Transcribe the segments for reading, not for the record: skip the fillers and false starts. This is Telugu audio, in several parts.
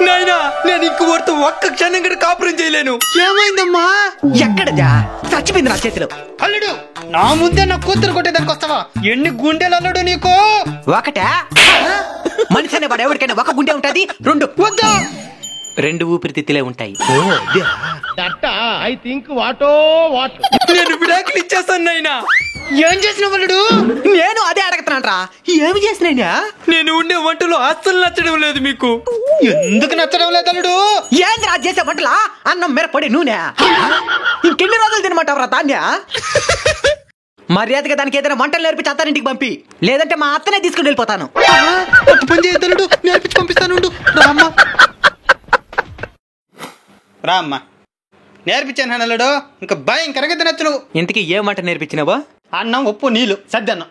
నాయనా నేను ఇంక ఊరితో ఒక్క క్షణం కూడా కాపురం చేయలేను. ఏమైందమ్మా? ఎక్కడదా చచ్చిపోయింది నా చేతిలో. అల్లుడు నా ముందే నా కూతురు కొట్టేదానికి వస్తావా? ఎన్ని గుండెలు అల్లుడు నీకు? ఒకటే మనిషి అనేవాడు ఎవరికైనా ఒక గుండె ఉంటది, రెండు వద్దా? రెండు ఊపిరితిత్తులే ఉంటాయి. నేను విడాకులు ఇచ్చేస్తాను నాయనా. ఏం చేసినావు అల్లుడు? నేను అదే అడుగుతున్నానరా. ఏమి చేసినా? నేను ఉండే వంటలో అస్సలు నచ్చడం లేదు మీకు. ఎందుకు నచ్చడం లేదు అల్లుడు? ఏంది రా చేసే వంటలా? అన్నం మిరపొడి నూనె. ఇంకెన్ని రోజులు తినమంటావురా దాన్ని? మర్యాదగా దానికి ఏదైనా వంటలు నేర్పించి అత్తారింటికి పంపి, లేదంటే మా అత్తనే తీసుకుని వెళ్ళిపోతాను. పని చేయొద్దు, నేర్పించి పంపిస్తాను. రా అమ్మా, నేర్పించాను అల్లుడు. ఇంకా భయంకరంగా తినచ్చు నువ్వు. ఇంతకీ ఏం వంట నేర్పించినావో? అన్నం, ఉప్పు, నీళ్లు, సద్దన్నం.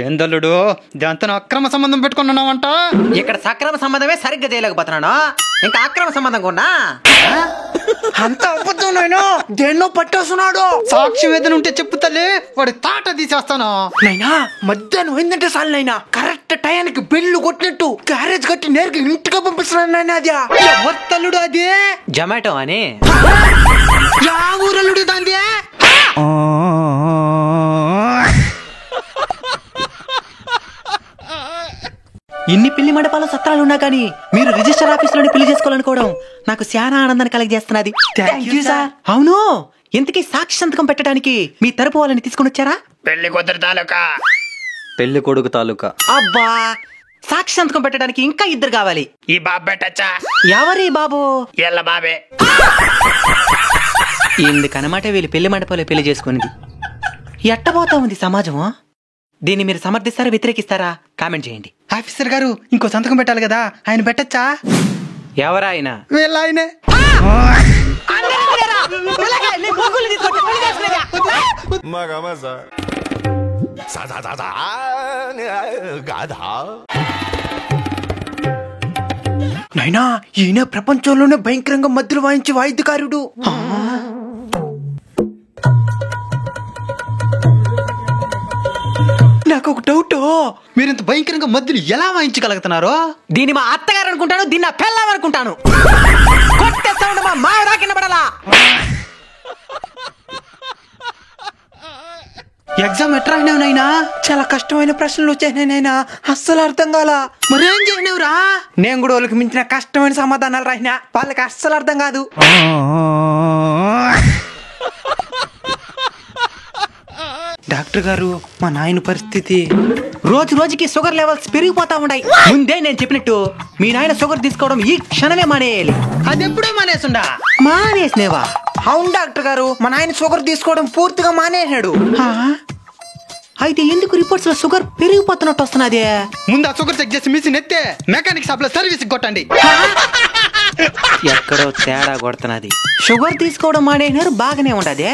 ఏందల్లుడు దాంతో అక్రమ సంబంధం పెట్టుకున్నావంట? ఇక్కడ సక్రమ సంబంధమే సరిగ్గా చేయలేకపోతున్నాను, ఇంకా అక్రమ సంబంధం కొన్నా? అంత అబద్ధం నాయనా, దేన్నో పట్టేస్తున్నాడు. సాక్ష్యం ఏదైనా ఉంటే చెప్పు తల్లి, వాడి తాట తీసేస్తాను. నైనా మధ్యాహ్నం అయిందంటే చాలు నైనా, కరెక్ట్ టయానికి బెల్లు కొట్టినట్టు క్యారేజ్ కట్టి నేరుగా ఇంటికి పంపిస్తున్నాను నాయన. అది ఎవరు తల్లుడు? అది జొమాటో అని. యా ఊరల్లుడు దాంది? ఇన్ని పెళ్లి మండపాల సత్రాలు ఉన్నా కానీ మీరు రిజిస్టర్ ఆఫీస్ లోని పెళ్లి చేసుకోవాలనుకోవడం నాకు చాలా ఆనందాన్ని కలగజేస్తున్నది. అవును, ఇంతకీ సాక్షి సంతకం పెట్టడానికి మీ తరపు వాళ్ళని తీసుకుని వచ్చారా? పెళ్లి కూతురు తాలూకా. పెళ్లి కొడుకు తాలూకా. అబ్బా, సాక్షి సంతకం పెట్టడానికి ఇంకా ఇద్దరు కావాలి. ఈ బాబు పెట్టచ్చా? ఎవరి బాబు? ఎల్ల బాబే. ఇందుకనమాట వీళ్ళు పెళ్లి మండపాలు పెళ్లి చేసుకునేది. ఎట్టబోతా ఉంది సమాజం. దీన్ని మీరు సమర్థిస్తారా వ్యతిరేకిస్తారా? కామెంట్ చేయండి. ఆఫీసర్ గారు ఇంకో సంతకం పెట్టాలి కదా, ఆయన పెట్టచ్చా? ఎవరాయన? వీళ్ళ ఆయనే. నైనా ఈయన ప్రపంచంలోనే భయంకరంగా మధ్యలో వాయించే వాయిద్యకారుడు. నాకు ఒక డౌట్, మీరింత భయంకరంగా మధ్యలో ఎలా వాయించగలుగుతున్నారో? దీన్ని మా అత్తగారు అనుకుంటాను, దీన్ని నా పెళ్ళాం అనుకుంటాను. కొట్టే సౌండ్ మా మావిడా కింద పడాలా? ఎగ్జామ్ ఎట్లా రాసినావు నైనా? చాలా కష్టమైన ప్రశ్నలు వచ్చాయి నైనా, అస్సలు అర్థం కాలా. మరేం చేసినావురా? నేను కూడా వాళ్ళకి మించిన కష్టమైన సమాధానాలు రాసినా, వాళ్ళకి అస్సలు అర్థం కాదు. డాక్టర్ గారు, మా నాయన పరిస్థితి రోజు రోజుకి షుగర్ లెవెల్స్ పెరిగిపోతా ఉన్నాయి. ముందే నేను చెప్పినట్టు మీ నాయన షుగర్ తీసుకోవడం ఈ క్షణమే మానేయాలి. అది ఎప్పుడో మానేసుండా? మానేసినేవా? అవును డాక్టర్ గారు, మా నాయన షుగర్ తీసుకోవడం పూర్తిగా మానేసాడు. అయితే ఎందుకు రిపోర్ట్స్ లో షుగర్ పెరిగిపోతున్నట్టు వస్తున్నది? ముందు ఆ షుగర్ చెక్ చేసి మిషన్ ఎత్తే మెకానిక్ షాప్ లో సర్వీస్ కొట్టండి. ఎక్కడో తేడా కొడుతున్నది. షుగర్ తీసుకోవడం మానేసినారు, బాగానే ఉండదే.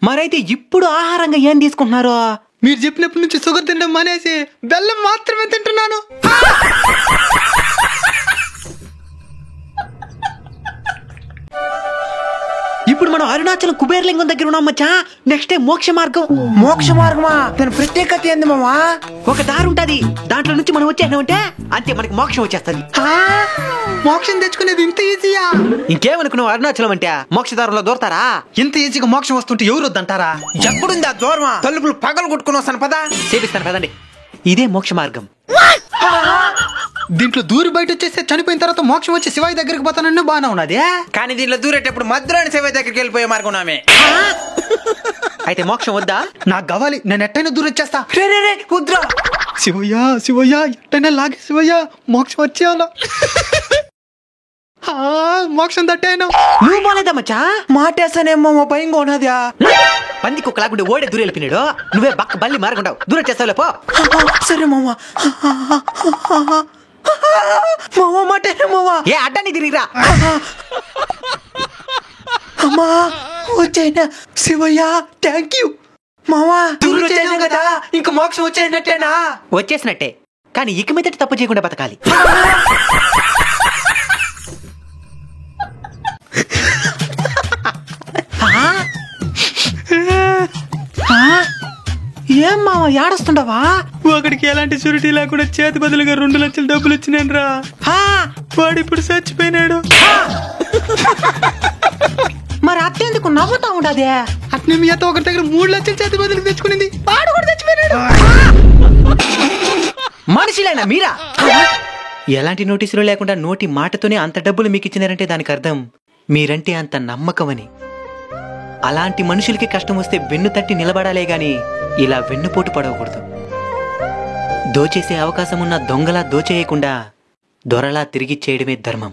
మరైతే ఇప్పుడు ఆహారంగా ఏం తీసుకుంటున్నారు? మీరు చెప్పినప్పటి నుంచి షుగర్ తినడం మానేసి బెల్లం మాత్రమే తింటున్నాను. ఇప్పుడు మనం అరుణాచలం కుబేరలింగం దగ్గర ఉన్నాం మచ్చా. నెక్స్ట్ టైం మోక్ష మార్గం. మోక్ష మార్గమా? దాని ప్రత్యేకత ఏంది మామా? ఒక దారి ఉంటది, దాంట్లో నుంచి మనం వచ్చేసామంటే అంతే, మనకి మోక్షం వచ్చేస్తుంది. మోక్షం తెచ్చుకునేది ఇంత ఈజీయా? ఇంకేమనుకున్నావు? అరుణాచలం అంటే మోక్షదారంలో దూరతారా? ఇంత ఈజీగా మోక్షం వస్తుంటే ఎవరు వద్దంటారా? ఎక్కడుంది ఆ దూరమా? తలుపులు పగలు కొట్టుకుని వస్తాను పదా, చేపిస్తాను పదండి. ఇదే మోక్ష మార్గం. దీంట్లో దూరి బయట వచ్చేస్తే చనిపోయిన తర్వాత మోక్షం వచ్చి శివాయి దగ్గరికి పోతానన్ను బాగానే ఉన్నది. కానీ దీంట్లో దూరేటప్పుడు మధ్యలోని శివాయి దగ్గరికి వెళ్ళిపోయే మార్గం ఉన్నామే. అయితే మోక్షం వద్దా? నాకు కావాలి, నేను ఎట్టైనా దూరం వచ్చేస్తా. కుద్రా శివయ్య శివయ్య, ఎట్టైనా లాగే శివయ్య, మోక్షం వచ్చేయాలా? మోక్షం దట్టేనా? నువ్వు బాలేదా మచ్చా? మాటేస్తానేమో మా భయంగా ఉన్నది. పందికి ఒక లాగుండే ఓడే దూరం వెళ్ళిపోయినాడు, నువ్వే బక్క బల్లి మారకుంటావు, దూరం చేస్తావులే పో. సరే మామ. మామ మాటేనా మామ? ఏ అడ్డాన్ని తిరిగిరా. అమ్మా వచ్చేనా శివయ్య, థ్యాంక్ యూ మామా. దూరం చేసాం కదా, ఇంక మోక్షం వచ్చేసినట్టేనా? వచ్చేసినట్టే, కానీ ఇక మీదట తప్పు చేయకుండా బతకాలి. ఏం మామ ఏడొస్తుండవా? ఒకడికి ఎలాంటి షూరిటీ లేకుండా చేతి బదులుగా 2 లక్షలు డబ్బులు ఇచ్చినాను రా. వాడు ఇప్పుడు చచ్చిపోయినాడు. మరి అత్తెందుకు నవ్వుతా ఉండదే? అట్నే మీ అత్త ఒకరి దగ్గర 3 లక్షలు చేతి బదులుగా తెచ్చుకునింది. వాడు కూడా చచ్చిపోయినాడు. మనుషులేనా మీరా? ఎలాంటి నోటీసులు లేకుండా నోటి మాటతోనే అంత డబ్బులు మీకు ఇచ్చినారంటే దానికి అర్థం మీరంటే అంత నమ్మకమని. అలాంటి మనుషులకి కష్టం వస్తే వెన్ను తట్టి నిలబడాలే గాని ఇలా వెన్నుపోటు పడవకూడదు. దోచేసే అవకాశం ఉన్న దొంగలా దోచేయకుండా దొరలా తిరిగి చేయడమే ధర్మం.